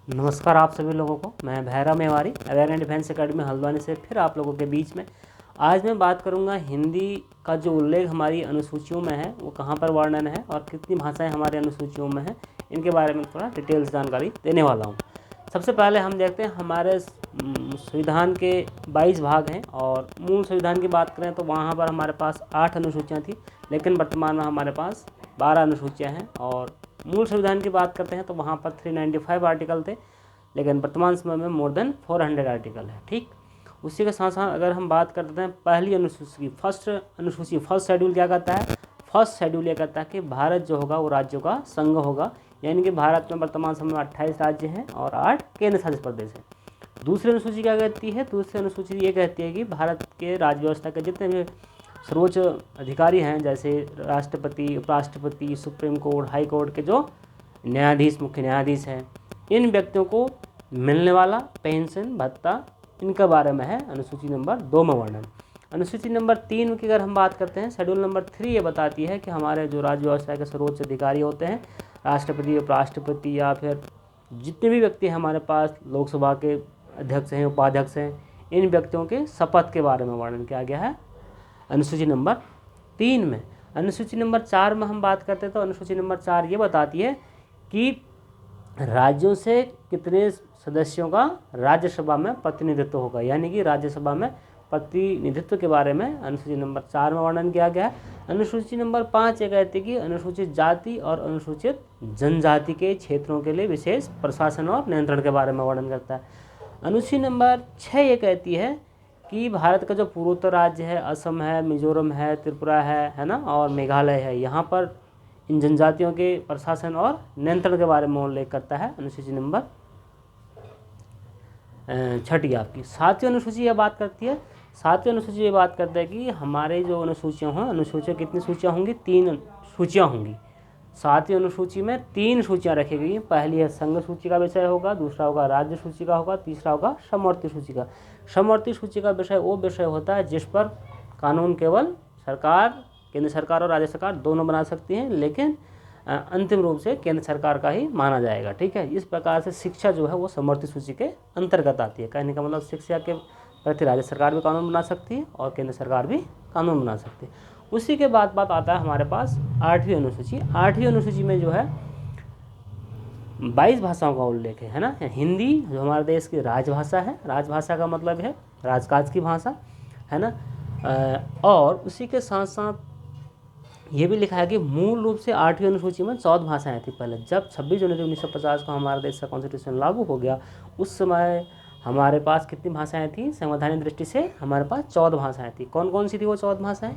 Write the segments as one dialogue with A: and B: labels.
A: नमस्कार आप सभी लोगों को। मैं Bhairav Mewari air and defence academy Haldwani से फिर आप लोगों के बीच में आज मैं बात करूंगा हिंदी का जो उल्लेख हमारी अनुसूचियों में है वो कहाँ पर वर्णन है और कितनी भाषाएं हमारी अनुसूचियों में हैं, इनके बारे में थोड़ा डिटेल्स जानकारी देने वाला हूँ। सबसे पहले हम देखते हैं हमारे संविधान के 22 भाग हैं और मूल संविधान की बात करें तो वहाँ पर हमारे पास 8 अनुसूचियाँ थी, लेकिन वर्तमान में हमारे पास 12 अनुसूचियाँ हैं। और मूल संविधान की बात करते हैं तो वहाँ पर 395 आर्टिकल थे, लेकिन वर्तमान समय में मोर देन 400 आर्टिकल है। ठीक, उसी के साथ साथ अगर हम बात करते हैं पहली अनुसूची की फर्स्ट शेड्यूल क्या कहता है? फर्स्ट शेड्यूल ये कहता है कि भारत जो होगा वो राज्यों का संघ होगा, यानी कि भारत में वर्तमान समय में 28 राज्य हैं और 8 केंद्र शासित प्रदेश हैं। दूसरी अनुसूची क्या कहती है? दूसरी अनुसूची ये कहती है कि भारत के राज्य व्यवस्था के जितने भी सर्वोच्च अधिकारी हैं, जैसे राष्ट्रपति, उपराष्ट्रपति, सुप्रीम कोर्ट, हाई कोर्ट के जो न्यायाधीश, मुख्य न्यायाधीश हैं, इन व्यक्तियों को मिलने वाला पेंशन भत्ता, इनके बारे में है अनुसूची नंबर 2 में वर्णन। अनुसूची नंबर 3 की अगर हम बात करते हैं, शेड्यूल नंबर 3 ये बताती है कि हमारे जो राज्य व्यवस्था के सर्वोच्च अधिकारी होते हैं, राष्ट्रपति, उपराष्ट्रपति या फिर जितने भी व्यक्ति हैं हमारे पास, लोकसभा के अध्यक्ष हैं, उपाध्यक्ष हैं, इन व्यक्तियों के शपथ के बारे में वर्णन किया गया है अनुसूची नंबर 3 में। अनुसूची नंबर 4 में हम बात करते हैं तो अनुसूची नंबर 4 ये बताती है कि राज्यों से कितने सदस्यों का राज्यसभा में प्रतिनिधित्व होगा, यानी कि राज्यसभा में प्रतिनिधित्व के बारे में अनुसूची नंबर 4 में वर्णन किया गया है। अनुसूची नंबर 5 ये कहती है कि अनुसूचित जाति और अनुसूचित जनजाति के क्षेत्रों के लिए विशेष प्रशासन और नियंत्रण के बारे में वर्णन करता है। अनुसूची नंबर 6 ये कहती है कि भारत का जो पूर्वोत्तर राज्य है, असम है, मिजोरम है, त्रिपुरा है ना, और मेघालय है, यहाँ पर इन जनजातियों के प्रशासन और नियंत्रण के बारे में उल्लेख करता है अनुसूची नंबर 6 आपकी। 7वीं अनुसूची यह बात करती है, 7वीं अनुसूची ये बात करता है कि हमारे जो अनुसूचियाँ हैं, अनुसूचियाँ कितनी सूचियाँ होंगी? 3 सूचियाँ होंगी। 7वीं अनुसूची में 3 सूचियाँ रखी गई हैं। पहली है संघ सूची का विषय होगा, दूसरा होगा राज्य सूची का होगा, तीसरा होगा समवर्ती सूची का। समवर्ती सूची का विषय वो विषय होता है जिस पर कानून केवल सरकार, केंद्र सरकार और राज्य सरकार दोनों बना सकती हैं, लेकिन अंतिम रूप से केंद्र सरकार का ही माना जाएगा। ठीक है, इस प्रकार से शिक्षा जो है वो समवर्ती सूची के अंतर्गत आती है। कहने का मतलब शिक्षा के प्रति राज्य सरकार भी कानून बना सकती है और केंद्र सरकार भी कानून बना सकती है। उसी के बाद बात आता है हमारे पास 8वीं अनुसूची। 8वीं अनुसूची में जो है 22 भाषाओं का उल्लेख है ना। हिंदी जो हमारे देश की राजभाषा है, राजभाषा का मतलब है राजकाज की भाषा, है ना। और उसी के साथ साथ ये भी लिखा है कि मूल रूप से 8वीं अनुसूची में 14 भाषाएं थी। पहले जब 26 जनवरी 1950 को हमारे देश का कॉन्स्टिट्यूशन लागू हो गया, उस समय हमारे पास कितनी भाषाएं थी? संवैधानिक दृष्टि से हमारे पास 14 भाषाएं थी। कौन कौन सी थी वो 14 भाषाएं?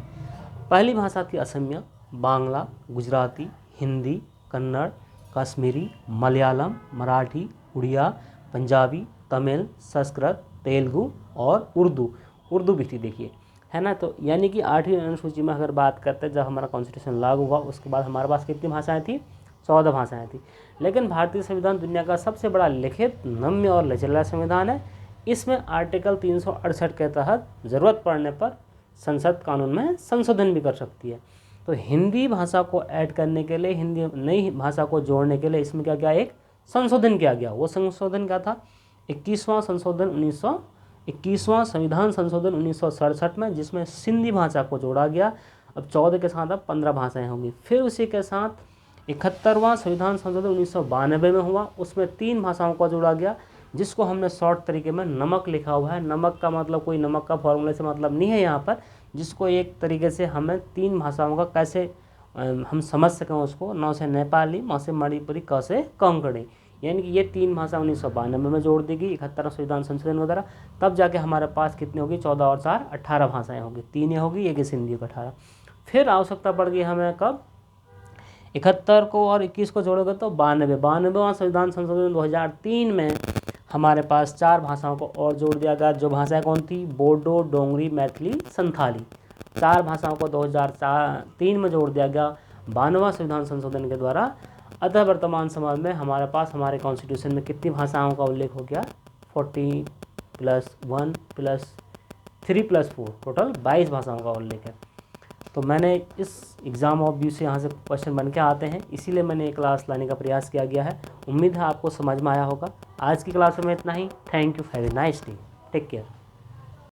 A: पहली भाषा थी असमिया, बांग्ला, गुजराती, हिंदी, कन्नड़, कश्मीरी, मलयालम, मराठी, उड़िया, पंजाबी, तमिल, संस्कृत, तेलुगु और उर्दू भी थी, देखिए, है ना। तो यानी कि 8वीं अनुसूची में अगर बात करते हैं, जब हमारा कॉन्स्टिट्यूशन लागू हुआ उसके बाद हमारे पास कितनी भाषाएं थी? 14 भाषाएं थी। लेकिन भारतीय संविधान दुनिया का सबसे बड़ा लिखित, नम्य और लचीला संविधान है। इसमें आर्टिकल 368 के तहत ज़रूरत पड़ने पर संसद कानून में संशोधन भी कर सकती है। तो हिंदी भाषा को ऐड करने के लिए, हिंदी नई भाषा को जोड़ने के लिए इसमें क्या क्या एक संशोधन किया गया। वो संशोधन क्या था? 21वां संविधान संशोधन 1967 में, जिसमें सिंधी भाषा को जोड़ा गया। अब 14 के साथ अब 15 भाषाएं होंगी। फिर उसी के साथ 71वां संविधान संशोधन 1992 में हुआ, उसमें 3 भाषाओं को जोड़ा गया, जिसको हमने शॉर्ट तरीके में नमक लिखा हुआ है। नमक का मतलब कोई नमक का फॉर्मूले से मतलब नहीं है यहाँ पर, जिसको एक तरीके से हमें 3 भाषाओं का कैसे हम समझ सकें उसको, न से नेपाली, म से मणिपुरी, क से कोंकणी, यानी कि ये 3 भाषा 1992 में जोड़ दी गई 71वां संविधान संशोधन के द्वारा। तब जाके हमारे पास कितनी होगी? 14 और 4 18 भाषाएं होगी। 3 ये होगी, एक सिंधी का 18। फिर आवश्यकता पड़ गई हमें कब? 71 को और 21 को जोड़ोगे तो 92वां संविधान संशोधन 2003 में हमारे पास 4 भाषाओं को और जोड़ दिया गया। जो भाषाएं कौन थी? बोडो, डोंगरी, मैथिली, संथाली। 4 भाषाओं को 2003 में जोड़ दिया गया 92वां संविधान संशोधन के द्वारा। अतः वर्तमान समय में हमारे पास हमारे कॉन्स्टिट्यूशन में कितनी भाषाओं का उल्लेख हो गया? 40 + 1 + 3 + 4, टोटल 22 भाषाओं का उल्लेख है। तो मैंने इस एग्ज़ाम ऑफ व्यू से यहाँ से क्वेश्चन बन के आते हैं, इसीलिए मैंने ये क्लास लाने का प्रयास किया गया है। उम्मीद है आपको समझ में आया होगा। आज की क्लास में इतना ही। Thank you, have a nice day, take care.